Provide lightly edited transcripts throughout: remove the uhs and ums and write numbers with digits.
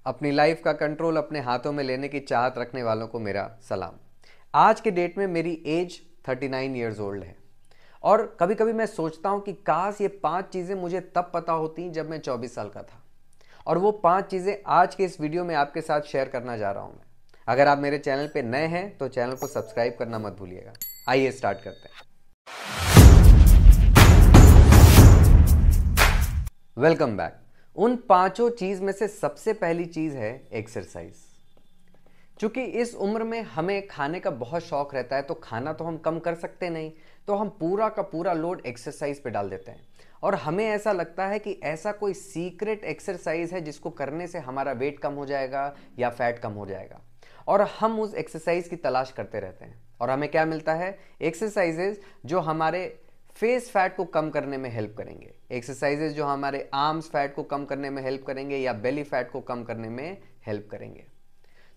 अपनी लाइफ का कंट्रोल अपने हाथों में लेने की चाहत रखने वालों को मेरा सलाम। आज के डेट में मेरी एज 39 ईयर्स ओल्ड है और कभी कभी मैं सोचता हूँ कि काश ये 5 चीज़ें मुझे तब पता होती जब मैं 24 साल का था। और वो 5 चीज़ें आज के इस वीडियो में आपके साथ शेयर करना जा रहा हूँ मैं। अगर आप मेरे चैनल पे नए हैं तो चैनल को सब्सक्राइब करना मत भूलिएगा। आइए स्टार्ट करते हैं। Welcome back. उन 5 चीज़ में से सबसे पहली चीज़ है एक्सरसाइज। चूंकि इस उम्र में हमें खाने का बहुत शौक रहता है तो खाना तो हम कम कर सकते नहीं, तो हम पूरा का पूरा लोड एक्सरसाइज पे डाल देते हैं। और हमें ऐसा लगता है कि ऐसा कोई सीक्रेट एक्सरसाइज है जिसको करने से हमारा वेट कम हो जाएगा या फैट कम हो जाएगा, और हम उस एक्सरसाइज की तलाश करते रहते हैं। और हमें क्या मिलता है? एक्सरसाइजेज जो हमारे फेस फैट को कम करने में हेल्प करेंगे, एक्सरसाइजेज जो हमारे आर्म्स फैट को कम करने में हेल्प करेंगे या बेली फैट को कम करने में हेल्प करेंगे।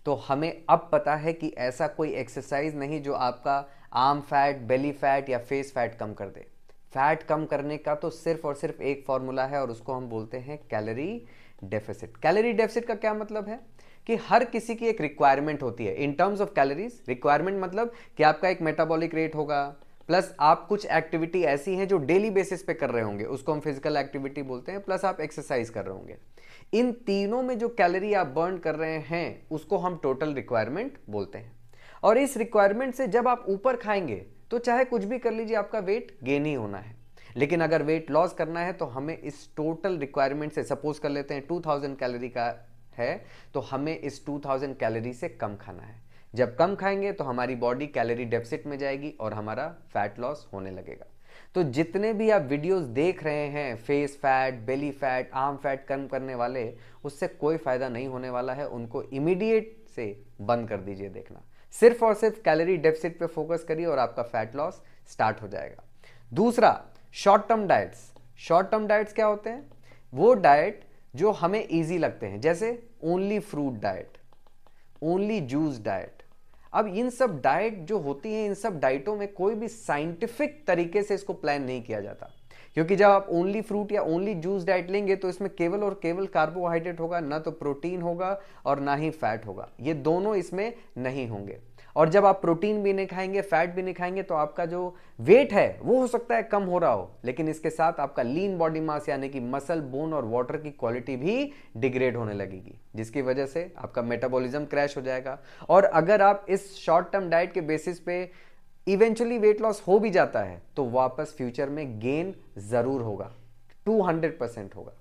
तो हमें अब पता है कि ऐसा कोई एक्सरसाइज नहीं जो आपका आर्म फैट, बेली फैट या फेस फैट कम कर दे। फैट कम करने का तो सिर्फ और सिर्फ एक फॉर्मूला है और उसको हम बोलते हैं कैलोरी डेफिसिट। कैलोरी डेफिसिट का क्या मतलब है? कि हर किसी की एक रिक्वायरमेंट होती है in terms of calories. Requirement मतलब कि आपका एक मेटाबॉलिक रेट होगा, प्लस आप कुछ एक्टिविटी ऐसी हैं जो डेली बेसिस पे कर रहे होंगे, उसको हम फिजिकल एक्टिविटी बोलते हैं, प्लस आप एक्सरसाइज कर रहे होंगे। इन तीनों में जो कैलोरी आप बर्न कर रहे हैं उसको हम टोटल रिक्वायरमेंट बोलते हैं। और इस रिक्वायरमेंट से जब आप ऊपर खाएंगे तो चाहे कुछ भी कर लीजिए, आपका वेट गेन ही होना है। लेकिन अगर वेट लॉस करना है तो हमें इस टोटल रिक्वायरमेंट से, सपोज कर लेते हैं 2000 कैलोरी का है, तो हमें इस 2000 कैलोरी से कम खाना है। जब कम खाएंगे तो हमारी बॉडी कैलोरी डेफिसिट में जाएगी और हमारा फैट लॉस होने लगेगा। तो जितने भी आप वीडियोस देख रहे हैं face fat, belly fat, arm fat कम करने वाले, उससे कोई फायदा नहीं होने वाला है। उनको इमीडिएट से बंद कर दीजिए देखना। सिर्फ और सिर्फ कैलोरी डेफिसिट पे फोकस करिए और आपका फैट लॉस स्टार्ट हो जाएगा। दूसरा, short term diets. Short term diets क्या होते हैं? वो डाइट जो हमें इजी लगते हैं, जैसे only fruit diet, only juice diet. अब इन सब डाइट जो होती हैं, इन सब डाइटों में कोई भी साइंटिफिक तरीके से इसको प्लान नहीं किया जाता। क्योंकि जब आप ओनली फ्रूट या ओनली जूस डाइट लेंगे तो इसमें केवल और केवल कार्बोहाइड्रेट होगा, ना तो प्रोटीन होगा और ना ही फैट होगा। ये दोनों इसमें नहीं होंगे। और जब आप प्रोटीन भी नहीं खाएंगे, फैट भी नहीं खाएंगे, तो आपका जो वेट है वो हो सकता है कम हो रहा हो, लेकिन इसके साथ आपका लीन बॉडी मास यानी कि मसल, बोन और वाटर की क्वालिटी भी डिग्रेड होने लगेगी, जिसकी वजह से आपका मेटाबॉलिज्म क्रैश हो जाएगा। और अगर आप इस शॉर्ट टर्म डाइट के बेसिस पे इवेंचुअली वेट लॉस हो भी जाता है तो वापस फ्यूचर में गेन जरूर होगा, 200% होगा।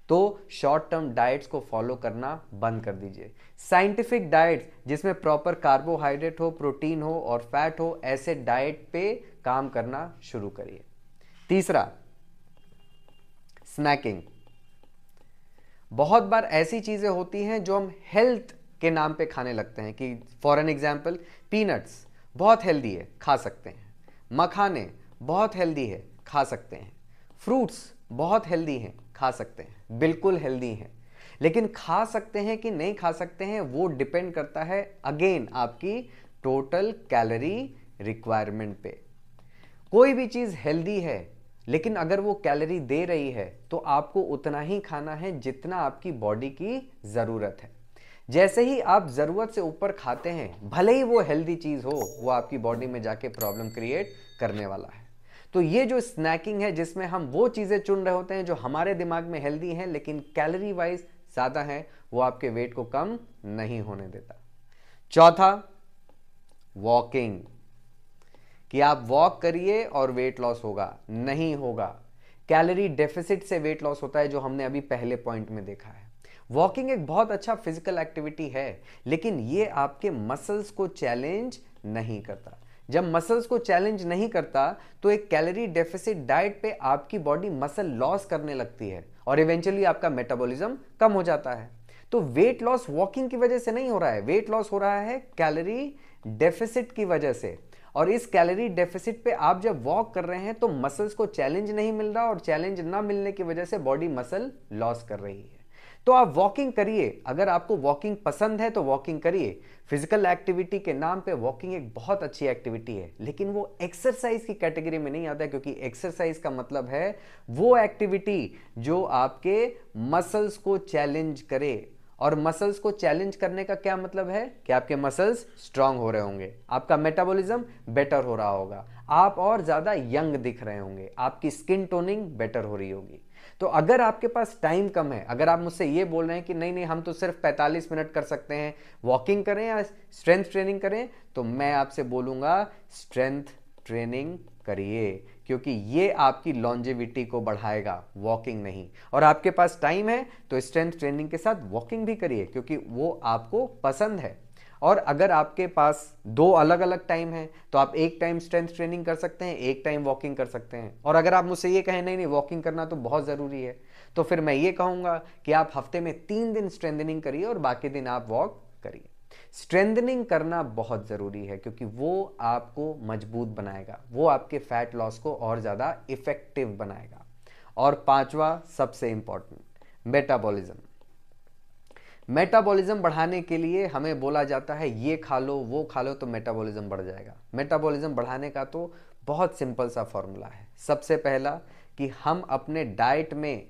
तो शॉर्ट टर्म डाइट्स को फॉलो करना बंद कर दीजिए। साइंटिफिक डाइट्स जिसमें प्रॉपर कार्बोहाइड्रेट हो, प्रोटीन हो और फैट हो, ऐसे डाइट पे काम करना शुरू करिए। तीसरा, स्नैकिंग। बहुत बार ऐसी चीजें होती हैं जो हम हेल्थ के नाम पे खाने लगते हैं कि फॉर एन एग्जाम्पल, पीनट्स बहुत हेल्दी है, खा सकते हैं। मखाने बहुत हेल्दी है, खा सकते हैं। फ्रूट्स बहुत हेल्दी हैं, खा सकते हैं, बिल्कुल हेल्दी हैं। लेकिन खा सकते हैं कि नहीं खा सकते हैं वो डिपेंड करता है अगेन आपकी टोटल कैलोरी रिक्वायरमेंट पे। कोई भी चीज हेल्दी है, लेकिन अगर वो कैलोरी दे रही है तो आपको उतना ही खाना है जितना आपकी बॉडी की जरूरत है। जैसे ही आप जरूरत से ऊपर खाते हैं, भले ही वो हेल्दी चीज हो, वो आपकी बॉडी में जाके प्रॉब्लम क्रिएट करने वाला है। तो ये जो स्नैकिंग है, जिसमें हम वो चीजें चुन रहे होते हैं जो हमारे दिमाग में हेल्दी हैं लेकिन कैलोरी वाइज ज्यादा है, वो आपके वेट को कम नहीं होने देता। चौथा, वॉकिंग। कि आप वॉक करिए और वेट लॉस होगा, नहीं होगा। कैलोरी डेफिसिट से वेट लॉस होता है, जो हमने अभी पहले पॉइंट में देखा है। वॉकिंग एक बहुत अच्छा फिजिकल एक्टिविटी है, लेकिन ये आपके मसल्स को चैलेंज नहीं करता। जब मसल्स को चैलेंज नहीं करता तो एक कैलोरी डेफिसिट डाइट पे आपकी बॉडी मसल लॉस करने लगती है और इवेंचुअली आपका मेटाबॉलिज्म कम हो जाता है। तो वेट लॉस वॉकिंग की वजह से नहीं हो रहा है, वेट लॉस हो रहा है कैलोरी डेफिसिट की वजह से। और इस कैलोरी डेफिसिट पे आप जब वॉक कर रहे हैं तो मसल्स को चैलेंज नहीं मिल रहा, और चैलेंज ना मिलने की वजह से बॉडी मसल लॉस कर रही है। तो आप वॉकिंग करिए। अगर आपको वॉकिंग पसंद है तो वॉकिंग करिए। फिजिकल एक्टिविटी के नाम पे वॉकिंग एक बहुत अच्छी एक्टिविटी है, लेकिन वो एक्सरसाइज की कैटेगरी में नहीं आता है, क्योंकि एक्सरसाइज का मतलब है वो एक्टिविटी जो आपके मसल्स को चैलेंज करे और मसल्स को चैलेंज करने का क्या मतलब है कि आपके मसल्स स्ट्रांग हो रहे होंगे, आपका मेटाबॉलिज्म बेटर हो रहा होगा, आप और ज़्यादा यंग दिख रहे होंगे, आपकी स्किन टोनिंग बेटर हो रही होगी। तो अगर आपके पास टाइम कम है, अगर आप मुझसे ये बोल रहे हैं कि नहीं नहीं हम तो सिर्फ 45 मिनट कर सकते हैं, वॉकिंग करें या स्ट्रेंथ ट्रेनिंग करें, तो मैं आपसे बोलूँगा स्ट्रेंथ ट्रेनिंग करिए, क्योंकि ये आपकी लॉन्जेविटी को बढ़ाएगा, वॉकिंग नहीं। और आपके पास टाइम है तो स्ट्रेंथ ट्रेनिंग के साथ वॉकिंग भी करिए, क्योंकि वो आपको पसंद है। और अगर आपके पास दो अलग अलग टाइम है तो आप एक टाइम स्ट्रेंथ ट्रेनिंग कर सकते हैं, एक टाइम वॉकिंग कर सकते हैं। और अगर आप मुझसे ये कहें नहीं नहीं वॉकिंग करना तो बहुत ज़रूरी है, तो फिर मैं ये कहूँगा कि आप हफ्ते में 3 दिन स्ट्रेंथनिंग करिए और बाकी दिन आप वॉक करिए। स्ट्रेंथनिंग करना बहुत ज़रूरी है, क्योंकि वो आपको मजबूत बनाएगा, वो आपके फैट लॉस को और ज़्यादा इफेक्टिव बनाएगा। और पांचवा सबसे इंपॉर्टेंट, मेटाबॉलिज्म। मेटाबॉलिज्म बढ़ाने के लिए हमें बोला जाता है ये खा लो वो खा लो तो मेटाबॉलिज्म बढ़ जाएगा। मेटाबॉलिज्म बढ़ाने का तो बहुत सिंपल सा फॉर्मूला है। सबसे पहला कि हम अपने डाइट में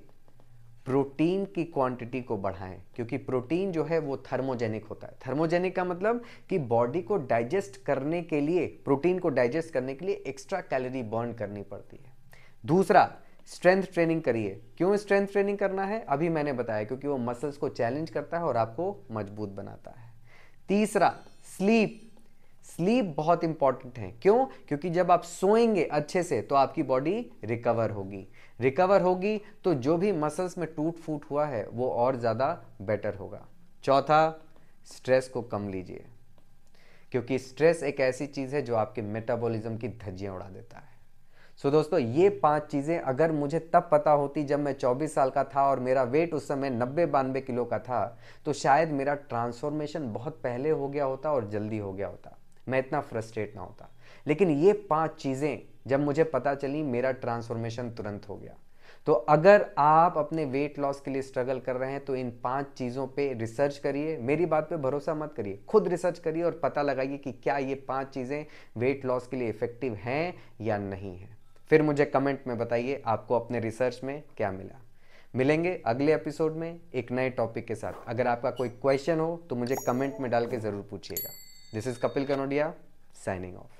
प्रोटीन की क्वांटिटी को बढ़ाएं, क्योंकि प्रोटीन जो है वो थर्मोजेनिक होता है। थर्मोजेनिक का मतलब कि बॉडी को डाइजेस्ट करने के लिए, प्रोटीन को डाइजेस्ट करने के लिए एक्स्ट्रा कैलोरी बर्न करनी पड़ती है। दूसरा, स्ट्रेंथ ट्रेनिंग करिए। क्यों स्ट्रेंथ ट्रेनिंग करना है अभी मैंने बताया, क्योंकि वो मसल्स को चैलेंज करता है और आपको मजबूत बनाता है। तीसरा, स्लीप। स्लीप बहुत इंपॉर्टेंट है। क्यों? क्योंकि जब आप सोएंगे अच्छे से तो आपकी बॉडी रिकवर होगी, रिकवर होगी तो जो भी मसल्स में टूट फूट हुआ है वो और ज़्यादा बेटर होगा। चौथा, स्ट्रेस को कम लीजिए, क्योंकि स्ट्रेस एक ऐसी चीज़ है जो आपके मेटाबॉलिज्म की धज्जियां उड़ा देता है। सो दोस्तों, ये 5 चीज़ें अगर मुझे तब पता होती जब मैं 24 साल का था और मेरा वेट उस समय 90-92 किलो का था, तो शायद मेरा ट्रांसफॉर्मेशन बहुत पहले हो गया होता और जल्दी हो गया होता, मैं इतना फ्रस्ट्रेट ना होता। लेकिन ये 5 चीज़ें जब मुझे पता चली, मेरा ट्रांसफॉर्मेशन तुरंत हो गया। तो अगर आप अपने वेट लॉस के लिए स्ट्रगल कर रहे हैं तो इन 5 चीज़ों पे रिसर्च करिए। मेरी बात पे भरोसा मत करिए, खुद रिसर्च करिए और पता लगाइए कि क्या ये 5 चीज़ें वेट लॉस के लिए इफेक्टिव हैं या नहीं है। फिर मुझे कमेंट में बताइए आपको अपने रिसर्च में क्या मिला। मिलेंगे अगले एपिसोड में एक नए टॉपिक के साथ। अगर आपका कोई क्वेश्चन हो तो मुझे कमेंट में डाल के ज़रूर पूछिएगा। This is Kapil Kanodia, signing off.